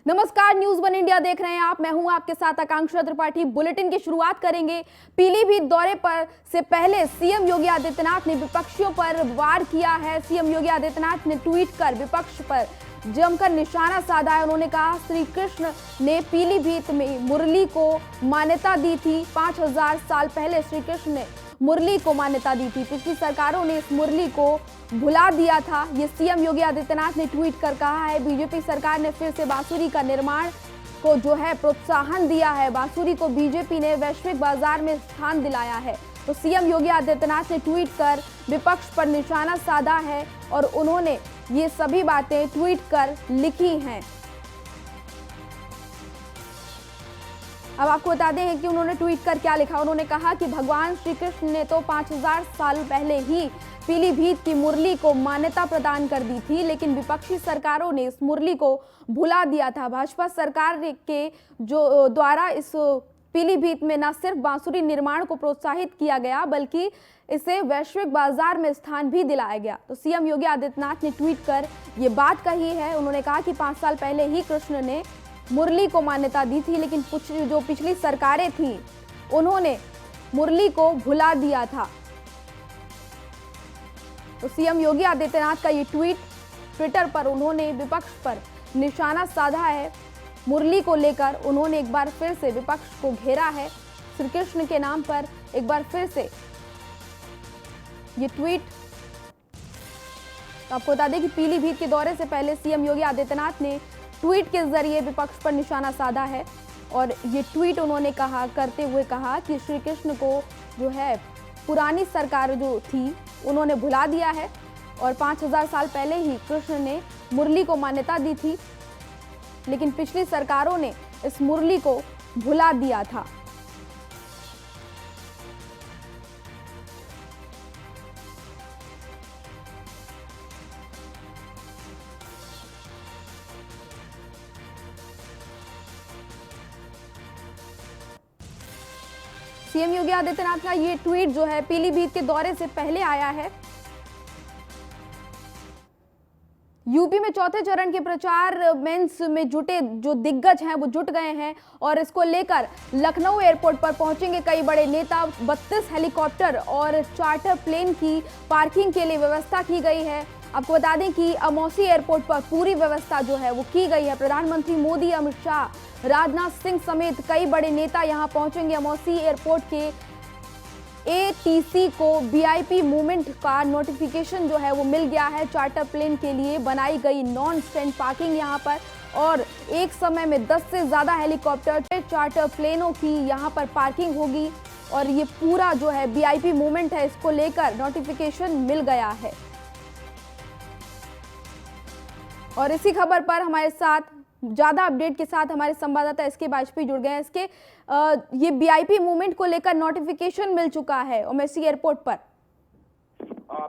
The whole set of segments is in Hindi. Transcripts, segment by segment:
नमस्कार, न्यूज वन इंडिया देख रहे हैं आप। मैं हूं आपके साथ आकांक्षा त्रिपाठी। बुलेटिन की शुरुआत करेंगे। पीलीभीत दौरे पर से पहले सीएम योगी आदित्यनाथ ने विपक्षियों पर वार किया है। सीएम योगी आदित्यनाथ ने ट्वीट कर विपक्ष पर जमकर निशाना साधा है। उन्होंने कहा, श्री कृष्ण ने पीलीभीत में मुरली को मान्यता दी थी। 5000 साल पहले श्री कृष्ण ने मुरली को मान्यता दी थी। पिछली सरकारों ने इस मुरली को भुला दिया था। ये सीएम योगी आदित्यनाथ ने ट्वीट कर कहा है। बीजेपी सरकार ने फिर से बांसुरी का निर्माण को प्रोत्साहन दिया है। बांसुरी को बीजेपी ने वैश्विक बाजार में स्थान दिलाया है। तो सीएम योगी आदित्यनाथ ने ट्वीट कर विपक्ष पर निशाना साधा है और उन्होंने ये सभी बातें ट्वीट कर लिखी हैं। अब आपको बता दें कि उन्होंने ट्वीट कर क्या लिखा। उन्होंने कहा कि भगवान श्री कृष्ण ने तो 5000 साल पहले ही पीलीभीत की मुरली को मान्यता प्रदान कर दी थी, लेकिन विपक्षी सरकारों ने इस मुरली को भुला दिया था। भाजपा सरकार के द्वारा इस पीलीभीत में न सिर्फ बांसुरी निर्माण को प्रोत्साहित किया गया, बल्कि इसे वैश्विक बाजार में स्थान भी दिलाया गया। तो सीएम योगी आदित्यनाथ ने ट्वीट कर ये बात कही है। उन्होंने कहा कि 5 साल पहले ही कृष्ण ने मुरली को मान्यता दी थी, लेकिन जो पिछली सरकारें थीं उन्होंने मुरली को भुला दिया था। तो सीएम योगी आदित्यनाथ का ये ट्विटर पर उन्होंने विपक्ष पर निशाना साधा है। मुरली को लेकर उन्होंने एक बार फिर से विपक्ष को घेरा है। श्री कृष्ण के नाम पर एक बार फिर से ये ट्वीट। तो आपको बता दें कि पीलीभीत के दौरे से पहले सीएम योगी आदित्यनाथ ने ट्वीट के जरिए विपक्ष पर निशाना साधा है और ये ट्वीट उन्होंने करते हुए कहा कि श्री कृष्ण को पुरानी सरकार जो थी उन्होंने भुला दिया है और 5000 साल पहले ही कृष्ण ने मुरली को मान्यता दी थी, लेकिन पिछली सरकारों ने इस मुरली को भुला दिया था। सीएम योगी आदित्यनाथ का ये ट्वीट पीलीभीत के दौरे से पहले आया है। यूपी में चौथे चरण के प्रचार मेंस में जुटे जो दिग्गज हैं वो जुट गए हैं और इसको लेकर लखनऊ एयरपोर्ट पर पहुंचेंगे कई बड़े नेता। 32 हेलीकॉप्टर और चार्टर प्लेन की पार्किंग के लिए व्यवस्था की गई है। आपको बता दें कि अमौसी एयरपोर्ट पर पूरी व्यवस्था वो की गई है। प्रधानमंत्री मोदी, अमित शाह, राजनाथ सिंह समेत कई बड़े नेता यहां पहुंचेंगे। अमौसी एयरपोर्ट के एटीसी को वीआईपी मूवमेंट का नोटिफिकेशन वो मिल गया है। चार्टर प्लेन के लिए बनाई गई नॉन स्टैंड पार्किंग यहां पर और एक समय में 10 से ज्यादा हेलीकॉप्टर चार्टर प्लेनों की यहां पर पार्किंग होगी और ये पूरा वीआईपी मूवमेंट है, इसको लेकर नोटिफिकेशन मिल गया है। और इसी खबर पर हमारे साथ ज्यादा अपडेट के साथ हमारे संवाददाता एसके वाजपेयी जुड़ गए हैं। इसके ये वीआईपी मूवमेंट को लेकर नोटिफिकेशन मिल चुका है अमौसी एयरपोर्ट पर।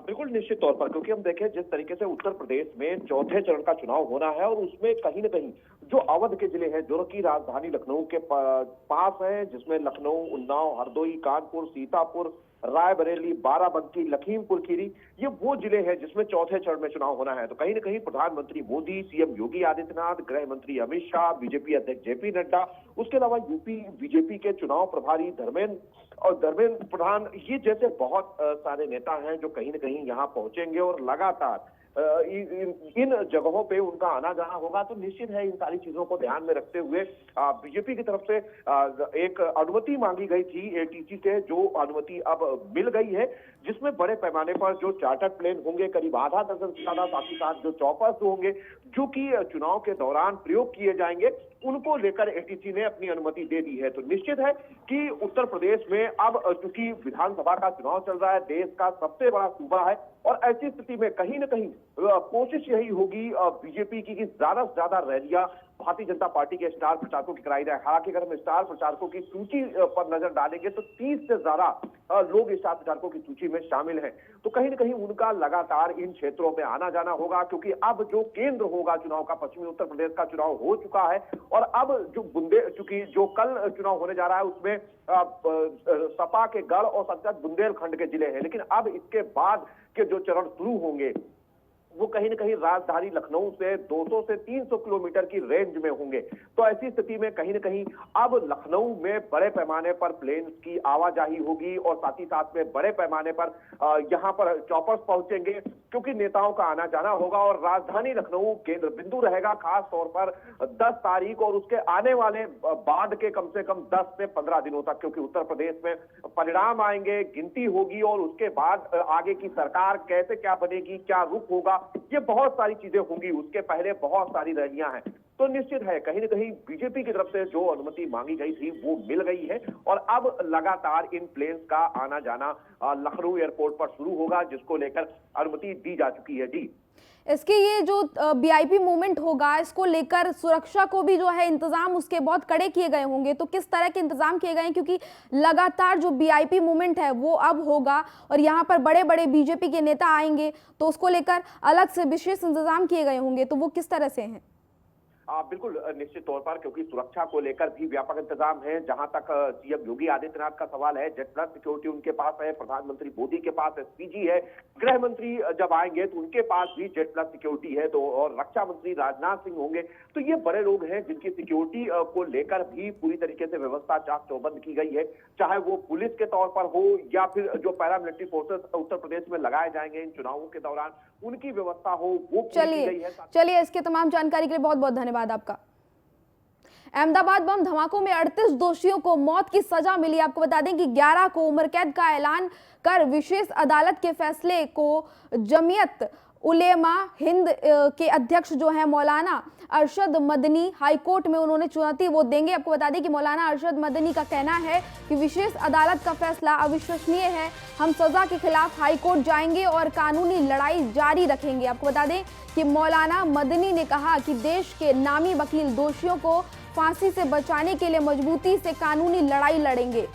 बिल्कुल निश्चित तौर पर, क्योंकि हम देखें जिस तरीके से उत्तर प्रदेश में चौथे चरण का चुनाव होना है और उसमें कहीं न कहीं जो अवध के जिले हैं जो कि राजधानी लखनऊ के पास है, जिसमें लखनऊ, उन्नाव, हरदोई, कानपुर, सीतापुर, रायबरेली, बाराबंकी, लखीमपुर खीरी, ये वो जिले हैं जिसमें चौथे चरण में चुनाव होना है। तो कहीं न कहीं प्रधानमंत्री मोदी, सीएम योगी आदित्यनाथ, गृह मंत्री अमित शाह, बीजेपी अध्यक्ष जेपी नड्डा, उसके अलावा यूपी बीजेपी के चुनाव प्रभारी धर्मेंद्र प्रधान, ये जैसे बहुत सारे नेता हैं जो कहीं न कहीं यहाँ पहुंचेंगे और लगातार इन जगहों पे उनका आना जाना होगा। तो निश्चित है इन सारी चीजों को ध्यान में रखते हुए बीजेपी की तरफ से एक अनुमति मांगी गई थी एटीसी से, जो अनुमति अब मिल गई है, जिसमें बड़े पैमाने पर जो चार्टर प्लेन होंगे करीब आधा दर्जन से ज्यादा, साथ ही साथ जो चॉपर्स होंगे जो कि चुनाव के दौरान प्रयोग किए जाएंगे, उनको लेकर एटीसी ने अपनी अनुमति दे दी है। तो निश्चित है कि उत्तर प्रदेश में अब चूंकि विधानसभा का चुनाव चल रहा है, देश का सबसे बड़ा सूबा है और ऐसी स्थिति में कहीं न कहीं कोशिश यही होगी बीजेपी की कि ज्यादा से ज्यादा रैलियां भारतीय जनता पार्टी के स्टार प्रचारकों की कराई जाए। हालांकि अगर हम स्टार प्रचारकों की सूची पर नजर डालेंगे तो 30 से ज्यादा लोग स्टार प्रचारकों की सूची में शामिल हैं। तो कहीं न कहीं उनका लगातार इन क्षेत्रों में आना जाना होगा, क्योंकि अब जो केंद्र होगा चुनाव का, पश्चिमी उत्तर प्रदेश का चुनाव हो चुका है और अब चूंकि जो कल चुनाव होने जा रहा है उसमें सपा के गढ़ और सत्तर बुंदेलखंड के जिले हैं, लेकिन अब इसके बाद के जो चरण शुरू होंगे वो कहीं न कहीं राजधानी लखनऊ से 200 से 300 किलोमीटर की रेंज में होंगे। तो ऐसी स्थिति में कहीं न कहीं अब लखनऊ में बड़े पैमाने पर प्लेन्स की आवाजाही होगी और साथ ही साथ में बड़े पैमाने पर यहाँ पर चॉपर्स पहुंचेंगे, क्योंकि नेताओं का आना जाना होगा और राजधानी लखनऊ केंद्र बिंदु रहेगा, खास तौर पर 10 तारीख और उसके आने वाले बाद के कम से कम 10 से 15 दिनों तक, क्योंकि उत्तर प्रदेश में परिणाम आएंगे, गिनती होगी और उसके बाद आगे की सरकार कैसे क्या बनेगी, क्या रुख होगा, ये बहुत सारी चीजें होंगी। उसके पहले बहुत सारी रैलियां हैं। तो निश्चित है कहीं न कहीं बीजेपी की तरफ से जो अनुमति मांगी गई थी वो मिल गई है और अब लगातार इन प्लेन्स का आना जाना लखनऊ एयरपोर्ट पर शुरू होगा, जिसको लेकर अनुमति दी जा चुकी है। जी, इसके ये जो वीआईपी मूवमेंट होगा, इसको लेकर सुरक्षा को भी जो है इंतजाम उसके बहुत कड़े किए गए होंगे, तो किस तरह के इंतजाम किए गए हैं? क्योंकि लगातार जो वीआईपी मूवमेंट है वो अब होगा और यहाँ पर बड़े बड़े बीजेपी के नेता आएंगे, तो उसको लेकर अलग से विशेष इंतजाम किए गए होंगे, तो वो किस तरह से हैं? बिल्कुल निश्चित तौर पर, क्योंकि सुरक्षा को लेकर भी व्यापक इंतजाम है। जहां तक सीएम योगी आदित्यनाथ का सवाल है, जेड प्लस सिक्योरिटी उनके पास है, प्रधानमंत्री मोदी के पास एसपीजी है, गृह मंत्री जब आएंगे तो उनके पास भी जेड प्लस सिक्योरिटी है, तो और रक्षा मंत्री राजनाथ सिंह होंगे। तो ये बड़े लोग हैं जिनकी सिक्योरिटी को लेकर भी पूरी तरीके से व्यवस्था चाक चौबंद की गई है, चाहे वो पुलिस के तौर पर हो या फिर जो पैरामिलिट्री फोर्सेस उत्तर प्रदेश में लगाए जाएंगे इन चुनावों के दौरान, उनकी व्यवस्था हो वो पूरी की गई है। चलिए, इसके तमाम जानकारी के लिए बहुत बहुत धन्यवाद आपका। अहमदाबाद बम धमाकों में 38 दोषियों को मौत की सजा मिली। आपको बता दें कि 11 को उम्र कैद का ऐलान कर विशेष अदालत के फैसले को जमीयत उलेमा हिंद के अध्यक्ष जो है मौलाना अरशद मदनी हाईकोर्ट में उन्होंने चुनौती वो देंगे। आपको बता दें कि मौलाना अरशद मदनी का कहना है कि विशेष अदालत का फैसला अविश्वसनीय है, हम सजा के खिलाफ हाईकोर्ट जाएंगे और कानूनी लड़ाई जारी रखेंगे। आपको बता दें कि मौलाना मदनी ने कहा कि देश के नामी वकील दोषियों को फांसी से बचाने के लिए मजबूती से कानूनी लड़ाई लड़ेंगे।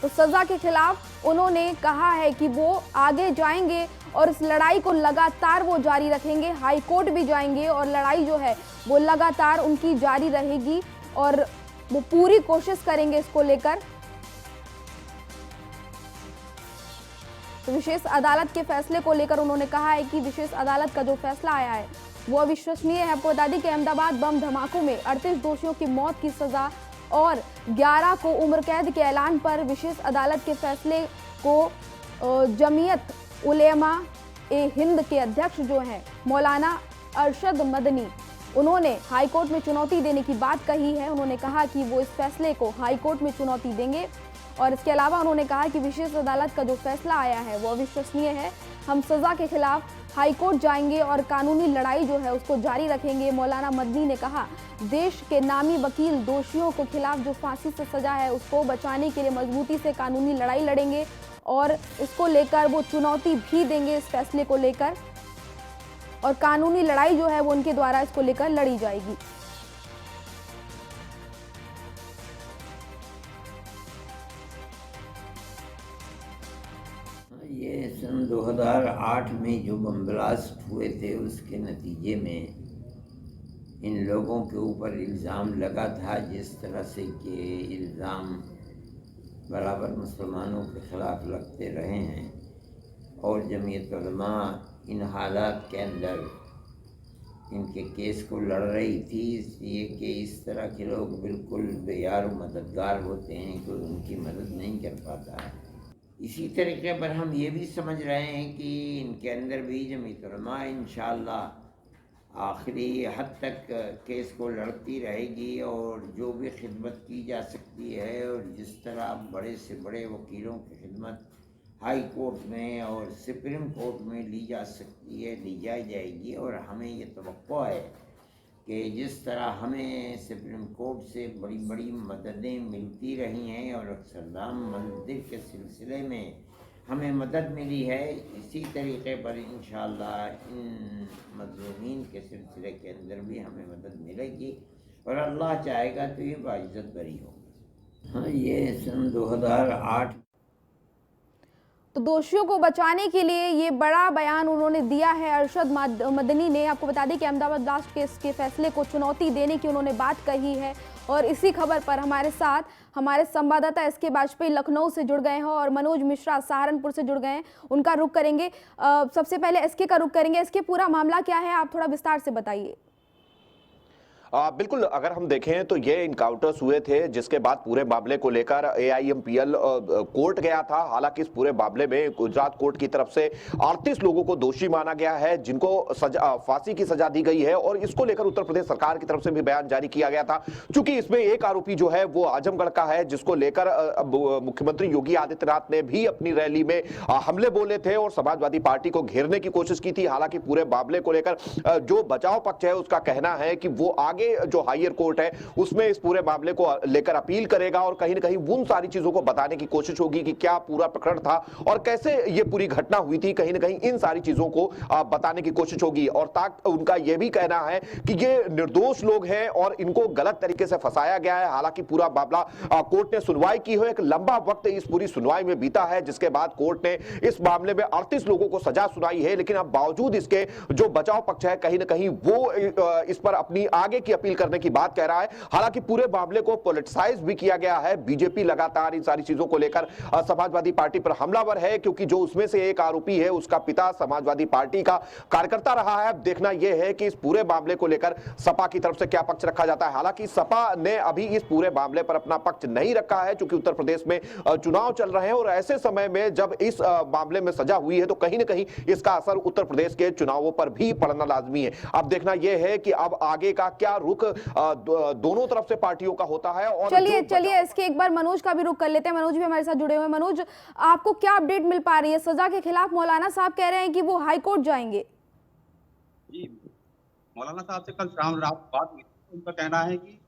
तो सजा के खिलाफ उन्होंने कहा है कि वो आगे जाएंगे और इस लड़ाई को लगातार वो जारी रखेंगे, हाई कोर्ट भी जाएंगे और लड़ाई जो है वो लगातार उनकी जारी रहेगी और वो पूरी कोशिश करेंगे इसको लेकर। तो विशेष अदालत के फैसले को लेकर उन्होंने कहा है कि विशेष अदालत का जो फैसला आया है वो अविश्वसनीय है। आपको बता दें कि अहमदाबाद बम धमाकों में 38 दोषियों की मौत की सजा और 11 को उम्र कैद के ऐलान पर विशेष अदालत के फैसले को जमीयत उलेमा ए हिंद के अध्यक्ष जो हैं मौलाना अरशद मदनी, उन्होंने हाईकोर्ट में चुनौती देने की बात कही है। उन्होंने कहा कि वो इस फैसले को हाईकोर्ट में चुनौती देंगे और इसके अलावा उन्होंने कहा कि विशेष अदालत का जो फैसला आया है वो अविश्वसनीय है, हम सजा के खिलाफ हाईकोर्ट जाएंगे और कानूनी लड़ाई जो है उसको जारी रखेंगे। मौलाना मदनी ने कहा देश के नामी वकील दोषियों को खिलाफ जो फांसी से सजा है उसको बचाने के लिए मजबूती से कानूनी लड़ाई लड़ेंगे और इसको लेकर वो चुनौती भी देंगे इस फैसले को लेकर और कानूनी लड़ाई जो है वो उनके द्वारा इसको लेकर लड़ी जाएगी। ये सन 2008 में जो बम ब्लास्ट हुए थे उसके नतीजे में इन लोगों के ऊपर इल्ज़ाम लगा था, जिस तरह से कि इल्ज़ाम बराबर मुसलमानों के ख़िलाफ़ लगते रहे हैं और जमीयत उलमा इन हालात के अंदर इनके केस को लड़ रही थी, इसलिए कि इस तरह के लोग बिल्कुल बेयार मददगार होते हैं, कोई उनकी मदद नहीं कर पाता है। इसी तरीके पर हम ये भी समझ रहे हैं कि इनके अंदर भी जमीयत उलमा इंशाअल्लाह आखिरी हद तक केस को लड़ती रहेगी और जो भी खिदमत की जा सकती है और जिस तरह बड़े से बड़े वकीलों की खिदमत हाई कोर्ट में और सुप्रीम कोर्ट में ली जा सकती है ली जाएगी। और हमें ये तवक्को है कि जिस तरह हमें सुप्रीम कोर्ट से बड़ी बड़ी मददें मिलती रही हैं और अक्षरधाम मंदिर के सिलसिले में हमें मदद मिली है, इसी तरीके पर इंशाअल्लाह इन मज़लूमीन के सिलसिले के अंदर भी हमें मदद मिलेगी और अल्लाह चाहेगा तो ये बाइज़्ज़त बरी होगी। हाँ, ये सन 2008 तो दोषियों को बचाने के लिए ये बड़ा बयान उन्होंने दिया है अरशद मदनी ने। आपको बता दें कि अहमदाबाद ब्लास्ट केस के फैसले को चुनौती देने की उन्होंने बात कही है और इसी खबर पर हमारे साथ हमारे संवाददाता एसके बाजपेयी लखनऊ से जुड़ गए हैं और मनोज मिश्रा सहारनपुर से जुड़ गए हैं। उनका रुख करेंगे। सबसे पहले एसके का रुख करेंगे। एसके, पूरा मामला क्या है, आप थोड़ा विस्तार से बताइए। बिल्कुल, अगर हम देखें तो ये इनकाउंटर्स हुए थे जिसके बाद पूरे मामले को लेकर AIMPL कोर्ट गया था। हालांकि इस पूरे मामले में गुजरात कोर्ट की तरफ से 38 लोगों को दोषी माना गया है, जिनको फांसी की सजा दी गई है और इसको लेकर उत्तर प्रदेश सरकार की तरफ से भी बयान जारी किया गया था। चूंकि इसमें एक आरोपी जो है वो आजमगढ़ का है, जिसको लेकर मुख्यमंत्री योगी आदित्यनाथ ने भी अपनी रैली में हमले बोले थे और समाजवादी पार्टी को घेरने की कोशिश की थी। हालांकि पूरे मामले को लेकर जो बचाव पक्ष है उसका कहना है कि वो आगे जो हायर कोर्ट है उसमें इस पूरे मामले को लेकर अपील करेगा और कहीं ना कहीं उन सारी चीजों को बताने की कोशिश होगी कि क्या पूरा प्रकरण था और कैसे ये पूरी घटना हुई थी। कहीं ना कहीं इन सारी चीजों को बताने की कोशिश होगी और उनका यह भी कहना है कि ये निर्दोष लोग हैं और इनको गलत तरीके से फंसाया गया है। हालांकि पूरा मामला कोर्ट ने सुनवाई की है, एक लंबा वक्त इस पूरी सुनवाई में बीता है, जिसके बाद कोर्ट ने इस मामले में 38 लोगों को सजा सुनाई है। लेकिन अब बावजूद इसके जो बचाव पक्ष है कहीं ना कहीं वो इस पर अपनी आगे की अपील करने की बात कह रहा है। हालांकि पूरे मामले को पॉलिटिसाइज भी किया गया है। बीजेपी लगातार इन सारी चीजों को लेकर समाजवादी पार्टी पर हमलावर है, क्योंकि जो उसमें से एक आरोपी है उसका पिता समाजवादी पार्टी का कार्यकर्ता रहा है। अब देखना यह है कि इस पूरे मामले को लेकर सपा की तरफ से क्या पक्ष रखा जाता है। हालांकि सपा ने अभी इस पूरे मामले पर अपना पक्ष नहीं रखा है, क्योंकि उत्तर प्रदेश में चुनाव चल रहे हैं और ऐसे समय में जब इस मामले में सजा हुई है तो कहीं ना कहीं इसका असर उत्तर प्रदेश के चुनावों पर भी पड़ना लाजमी है। अब देखना यह है कि अब आगे का क्या रुख दोनों तरफ से पार्टियों का होता है। और चलिए इसके एक बार मनोज का भी रुख कर लेते हैं। मनोज भी हमारे साथ जुड़े हुए हैं। मनोज, आपको क्या अपडेट मिल पा रही है? सजा के खिलाफ मौलाना साहब कह रहे हैं कि वो हाई कोर्ट जाएंगे। जी, मौलाना साहब से कल शाम रात बात हुई, उनका कहना है कि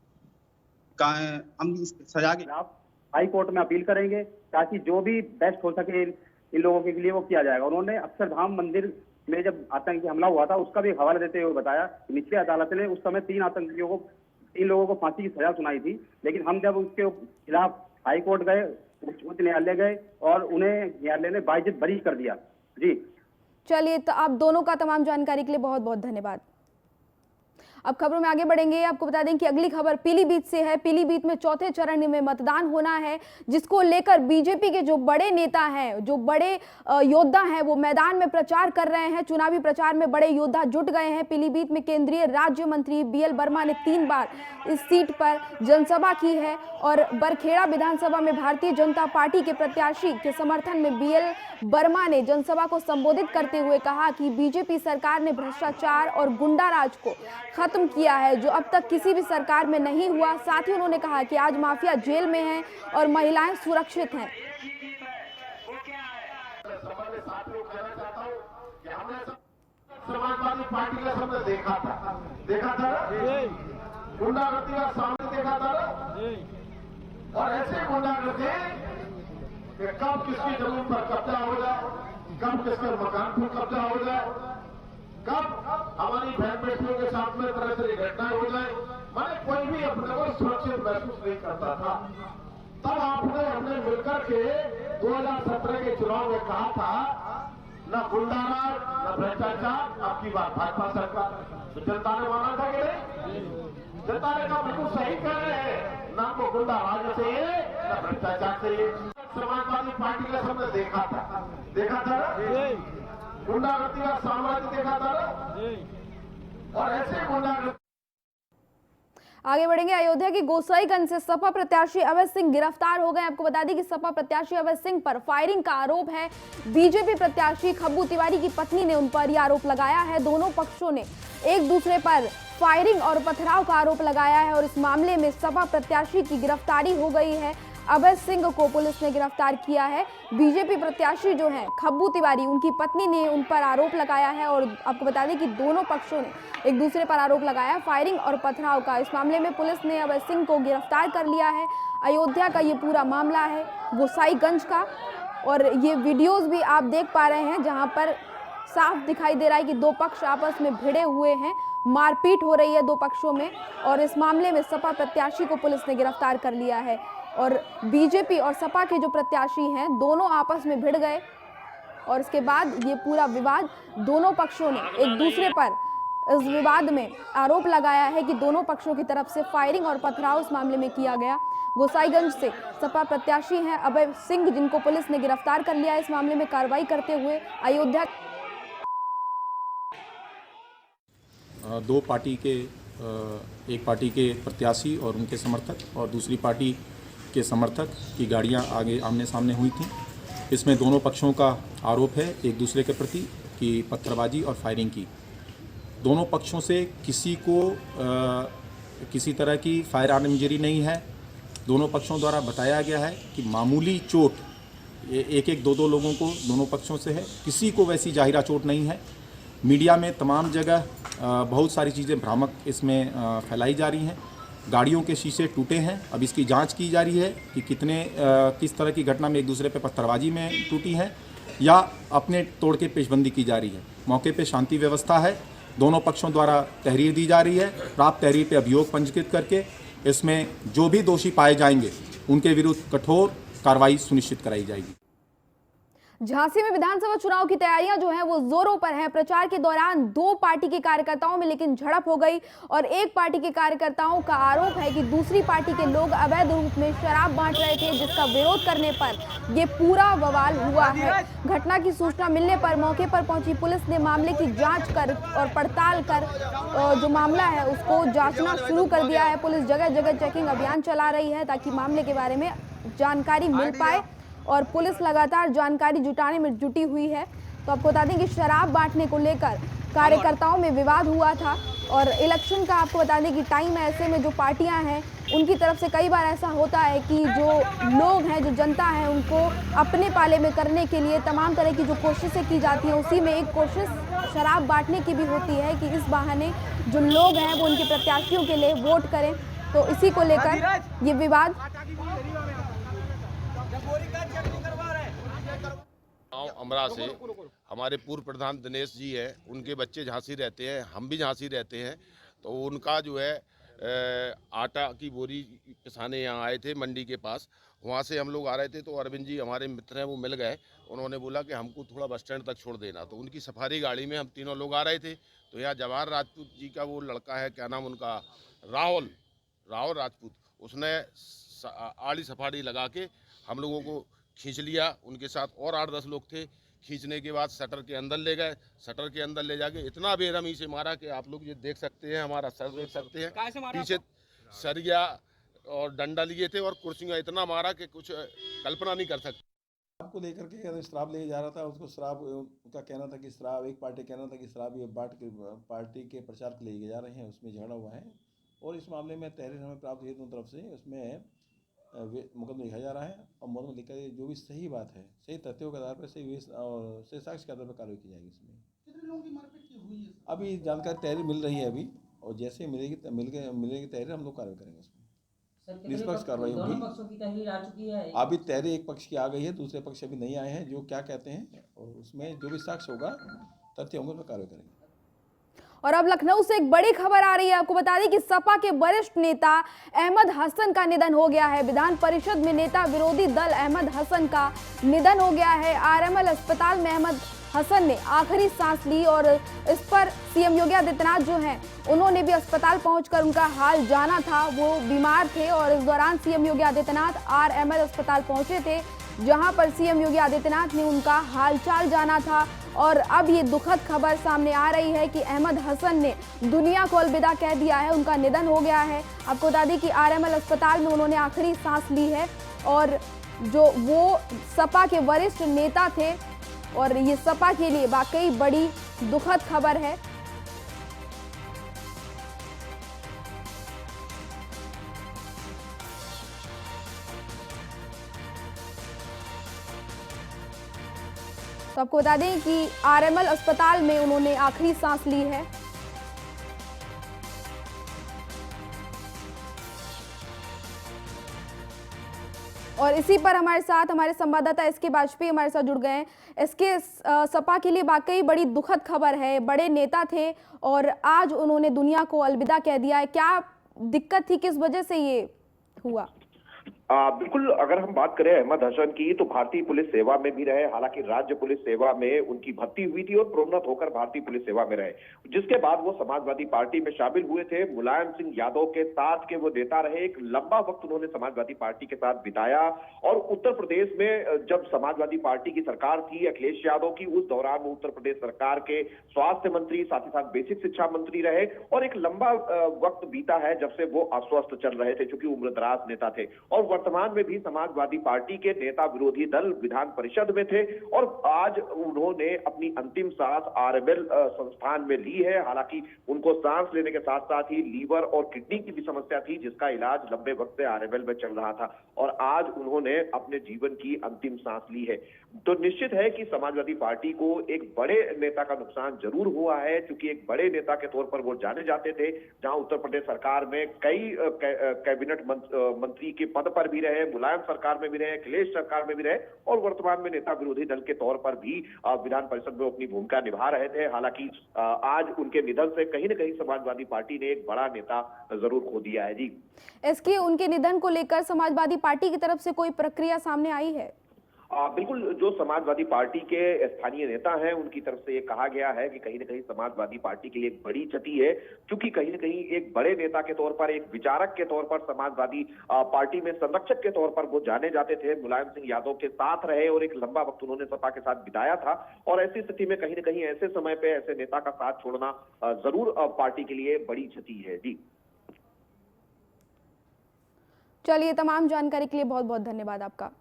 हम इस सजा के खिलाफ हाई कोर्ट में अपील करेंगे ताकि जो भी बेस्ट हो सके इन लोगों के लिए वो किया जाएगा। उन्होंने अक्षरधाम मंदिर में जब आतंकी हमला हुआ था उसका भी हवाला देते हुए बताया कि निचली अदालत ने उस समय 3 लोगों को फांसी की सजा सुनाई थी, लेकिन हम जब उसके खिलाफ हाई कोर्ट गए, उच्च न्यायालय गए और उन्हें न्यायालय ने बाइज्जत बरी कर दिया। जी चलिए, तो आप दोनों का तमाम जानकारी के लिए बहुत बहुत धन्यवाद। अब खबरों में आगे बढ़ेंगे। आपको बता दें कि अगली खबर पीलीभीत से है। पीलीभीत में चौथे चरण में मतदान होना है, जिसको लेकर बीजेपी के जो बड़े नेता हैं, जो बड़े योद्धा हैं, वो मैदान में प्रचार कर रहे हैं। चुनावी प्रचार में बड़े योद्धा जुट गए हैं। पीलीभीत में केंद्रीय राज्य मंत्री BL वर्मा ने 3 बार इस सीट पर जनसभा की है और बरखेड़ा विधानसभा में भारतीय जनता पार्टी के प्रत्याशी के समर्थन में BL वर्मा ने जनसभा को संबोधित करते हुए कहा कि बीजेपी सरकार ने भ्रष्टाचार और गुंडाराज को खत्म किया है, जो अब तक किसी भी सरकार में नहीं हुआ। साथ ही उन्होंने कहा कि आज माफिया जेल में है और महिलाएं सुरक्षित हैं। समाजवादी पार्टी का सबने देखा था गुंडागर्दी का सामने देखा था और ऐसे गुंडागर्दी कि कब किसकी जमीन पर कब्जा हो जाए, कब किसके मकान पर कब्जा हो जाए, कब हमारी बहन बेटियों के साथ में तरह तरह की घटनाएं हो जाए, मैंने कोई भी अपने को सुरक्षित महसूस नहीं करता था। तब आपने हमने मिलकर के 2017 के चुनाव में कहा था न गुंडाराज न भ्रष्टाचार, आपकी बात भाजपा सरकार। तो जनता ने माना था कि नहीं? जनता ने कहा बिल्कुल सही कह रहे हैं, ना को गुंडाराज चाहिए न भ्रष्टाचार चाहिए। समाजवादी पार्टी का सबने देखा था गुंडागर्दी का साम्राज्य देखा था और ऐसे गुंडागर्दी। आगे बढ़ेंगे। अयोध्या की गोसाईगंज से सपा प्रत्याशी अवध सिंह गिरफ्तार हो गए। आपको बता दें कि सपा प्रत्याशी अवध सिंह पर फायरिंग का आरोप है। बीजेपी प्रत्याशी खब्बू तिवारी की पत्नी ने उन पर यह आरोप लगाया है। दोनों पक्षों ने एक दूसरे पर फायरिंग और पथराव का आरोप लगाया है और इस मामले में सपा प्रत्याशी की गिरफ्तारी हो गई है। अवध सिंह को पुलिस ने गिरफ्तार किया है। बीजेपी प्रत्याशी जो हैं खब्बू तिवारी, उनकी पत्नी ने उन पर आरोप लगाया है और आपको बता दें कि दोनों पक्षों ने एक दूसरे पर आरोप लगाया फायरिंग और पथराव का। इस मामले में पुलिस ने अवध सिंह को गिरफ्तार कर लिया है। अयोध्या का ये पूरा मामला है गोसाईगंज का और ये वीडियोस भी आप देख पा रहे हैं, जहां पर साफ दिखाई दे रहा है कि 2 पक्ष आपस में भिड़े हुए हैं, मारपीट हो रही है 2 पक्षों में और इस मामले में सपा प्रत्याशी को पुलिस ने गिरफ्तार कर लिया है। और बीजेपी और सपा के जो प्रत्याशी हैं दोनों आपस में भिड़ गए और इसके बाद ये पूरा विवाद दोनों पक्षों ने एक दूसरे पर इस विवाद में आरोप लगाया है कि दोनों पक्षों की तरफ से फायरिंग और पथराव इस मामले में किया गया। गोसाईगंज से सपा प्रत्याशी हैं अभय सिंह, जिनको पुलिस ने गिरफ्तार कर लिया है। इस मामले में कार्रवाई करते हुए अयोध्या दो पार्टी के एक पार्टी के प्रत्याशी और उनके समर्थक और दूसरी पार्टी के समर्थक की गाड़ियां आगे आमने सामने हुई थी। इसमें दोनों पक्षों का आरोप है एक दूसरे के प्रति कि पत्थरबाजी और फायरिंग की। दोनों पक्षों से किसी को किसी तरह की फायर आर्म इंजरी नहीं है। दोनों पक्षों द्वारा बताया गया है कि मामूली चोट एक एक दो लोगों को दोनों पक्षों से है, किसी को वैसी जाहिरा चोट नहीं है। मीडिया में तमाम जगह बहुत सारी चीज़ें भ्रामक इसमें फैलाई जा रही हैं। गाड़ियों के शीशे टूटे हैं। अब इसकी जांच की जा रही है कि किस तरह की घटना में एक दूसरे पे पत्थरबाजी में टूटी है या अपने तोड़ के पेशबंदी की जा रही है। मौके पे शांति व्यवस्था है। दोनों पक्षों द्वारा तहरीर दी जा रही है। प्राप्त तहरीर पे अभियोग पंजीकृत करके इसमें जो भी दोषी पाए जाएंगे उनके विरुद्ध कठोर कार्रवाई सुनिश्चित कराई जाएगी। झांसी में विधानसभा चुनाव की तैयारियां जो हैं वो जोरों पर हैं। प्रचार के दौरान दो पार्टी के कार्यकर्ताओं में लेकिन झड़प हो गई और एक पार्टी के कार्यकर्ताओं का आरोप है कि दूसरी पार्टी के लोग अवैध रूप में शराब बांट रहे थे, जिसका विरोध करने पर ये पूरा बवाल हुआ है। घटना की सूचना मिलने पर मौके पर पहुंची पुलिस ने मामले की जांच कर और पड़ताल कर जो मामला है उसको जांचना शुरू कर दिया है। पुलिस जगह जगह चेकिंग अभियान चला रही है ताकि मामले के बारे में जानकारी मिल पाए और पुलिस लगातार जानकारी जुटाने में जुटी हुई है। तो आपको बता दें कि शराब बांटने को लेकर कार्यकर्ताओं में विवाद हुआ था और इलेक्शन का आपको बता दें कि टाइम है। ऐसे में जो पार्टियां हैं उनकी तरफ से कई बार ऐसा होता है कि जो लोग हैं, जो जनता है, उनको अपने पाले में करने के लिए तमाम तरह की जो कोशिशें की जाती हैं, उसी में एक कोशिश शराब बांटने की भी होती है कि इस बहाने जो लोग हैं वो उनके प्रत्याशियों के लिए वोट करें। तो इसी को लेकर ये विवाद अमरा से हमारे पूर्व प्रधान दिनेश जी हैं, उनके बच्चे झांसी रहते हैं, हम भी झांसी रहते हैं। तो उनका जो है आटा की बोरी पिसाने यहाँ आए थे मंडी के पास। वहाँ से हम लोग आ रहे थे तो अरविंद जी हमारे मित्र हैं, वो मिल गए। उन्होंने बोला कि हमको थोड़ा बस स्टैंड तक छोड़ देना। तो उनकी सफारी गाड़ी में हम तीनों लोग आ रहे थे। तो यहाँ जवाहर राजपूत जी का वो लड़का है, क्या नाम उनका, राहुल राजपूत, उसने आड़ी सफारी लगा के हम लोगों को खींच लिया। उनके साथ और 8-10 लोग थे। खींचने के बाद शटर के अंदर ले गए। शटर के अंदर ले जाके इतना बेरहमी से मारा कि आप लोग ये देख सकते हैं, हमारा सर देख सकते हैं। पीछे सरिया और डंडा लिए थे और कुर्सियाँ इतना मारा कि कुछ कल्पना नहीं कर सकते। शराब को लेकर के शराब ले जा रहा था, उसको शराब, उनका कहना था कि शराब, एक पार्टी कहना था कि शराब ये बांट के पार्टी के प्रचार के लिए जा रहे हैं, उसमें झगड़ा हुआ है। और इस मामले में तहरीर हमें प्राप्त हुई दोनों तरफ से, उसमें मुकदमा लिखा जा रहा है और मुकदमा लिखा जो भी सही बात है, सही तथ्यों के आधार पर, सही साक्ष्य के आधार पर कार्रवाई की जाएगी। इसमें कितने लोगों की मारपीट हुई है अभी जानकारी तहरीर मिल रही है अभी, और जैसे मिलेगी तहरीर हम लोग कार्रवाई करेंगे। उसमें निष्पक्ष कार्रवाई होगी। अभी तहरीर एक पक्ष की आ गई है, दूसरे पक्ष अभी नहीं आए हैं जो क्या कहते हैं, और उसमें जो भी साक्ष्य होगा, तथ्य होंगे, उस पर कार्रवाई करेंगे। और अब लखनऊ से एक बड़ी खबर आ रही है। आपको बता दें कि सपा के वरिष्ठ नेता अहमद हसन का निधन हो गया है। विधान परिषद में नेता विरोधी दल अहमद हसन का निधन हो गया है। आरएमएल अस्पताल में अहमद हसन ने आखिरी सांस ली और इस पर सीएम योगी आदित्यनाथ जो हैं उन्होंने भी अस्पताल पहुंचकर उनका हाल जाना था। वो बीमार थे और इस दौरान सीएम योगी आदित्यनाथ आरएमएल अस्पताल पहुंचे थे, जहां पर सीएम योगी आदित्यनाथ ने उनका हालचाल जाना था। और अब ये दुखद खबर सामने आ रही है कि अहमद हसन ने दुनिया को अलविदा कह दिया है, उनका निधन हो गया है। आपको बता दें कि आरएमएल अस्पताल में उन्होंने आखिरी सांस ली है और जो वो सपा के वरिष्ठ नेता थे और ये सपा के लिए वाकई बड़ी दुखद खबर है। तो आपको बता दें कि आरएमएल अस्पताल में उन्होंने आखिरी सांस ली है। और इसी पर हमारे साथ हमारे संवाददाता एसके वाजपेयी हमारे साथ जुड़ गए हैं। एसके, सपा के लिए वाकई बड़ी दुखद खबर है। बड़े नेता थे और आज उन्होंने दुनिया को अलविदा कह दिया है। क्या दिक्कत थी, किस वजह से ये हुआ? बिल्कुल, अगर हम बात करें अहमद हसन की तो भारतीय पुलिस सेवा में भी रहे, हालांकि राज्य पुलिस सेवा में उनकी भर्ती हुई थी और प्रोन्नत होकर भारतीय पुलिस सेवा में रहे, जिसके बाद वो समाजवादी पार्टी में शामिल हुए थे। मुलायम सिंह यादव के साथ के वो नेता रहे, एक लंबा वक्त उन्होंने समाजवादी पार्टी के साथ बिताया और उत्तर प्रदेश में जब समाजवादी पार्टी की सरकार थी अखिलेश यादव की, उस दौरान वो उत्तर प्रदेश सरकार के स्वास्थ्य मंत्री, साथ ही साथ बेसिक शिक्षा मंत्री रहे और एक लंबा वक्त बीता है जब से वो अस्वस्थ चल रहे थे, चूंकि उम्रदराज नेता थे और वर्तमान में भी समाजवादी पार्टी के नेता विरोधी दल विधान परिषद में थे और आज उन्होंने अपनी अंतिम सांस आरएमएल संस्थान में ली है। हालांकि उनको सांस लेने के साथ साथ ही लीवर और किडनी की भी समस्या थी, जिसका इलाज लंबे वक्त से आरएमएल में चल रहा था और आज उन्होंने अपने जीवन की अंतिम सांस ली है। तो निश्चित है कि समाजवादी पार्टी को एक बड़े नेता का नुकसान जरूर हुआ है, क्योंकि एक बड़े नेता के तौर पर वो जाने जाते थे, जहां उत्तर प्रदेश सरकार में कई कैबिनेट मंत्री के पद पर भी रहे, मुलायम सरकार में भी रहे, अखिलेश सरकार में भी रहे और वर्तमान में नेता विरोधी दल के तौर पर भी विधान परिषद में अपनी भूमिका निभा रहे थे। हालांकि आज उनके निधन से कहीं न कहीं समाजवादी पार्टी ने एक बड़ा नेता जरूर खो दिया है। जी, इसके उनके निधन को लेकर समाजवादी पार्टी की तरफ से कोई प्रक्रिया सामने आई है? बिल्कुल, जो समाजवादी पार्टी के स्थानीय नेता हैं उनकी तरफ से ये कहा गया है कि कहीं न कहीं समाजवादी पार्टी के लिए एक बड़ी क्षति है, क्योंकि कहीं न कहीं एक बड़े नेता के तौर पर, एक विचारक के तौर पर समाजवादी पार्टी में संरक्षक के तौर पर वो जाने जाते थे। मुलायम सिंह यादव के साथ रहे और एक लंबा वक्त उन्होंने सपा के साथ बिताया था और ऐसी स्थिति में कहीं न कहीं ऐसे समय पे ऐसे नेता का साथ छोड़ना जरूर पार्टी के लिए बड़ी क्षति है। जी, चलिए, तमाम जानकारी के लिए बहुत बहुत धन्यवाद आपका।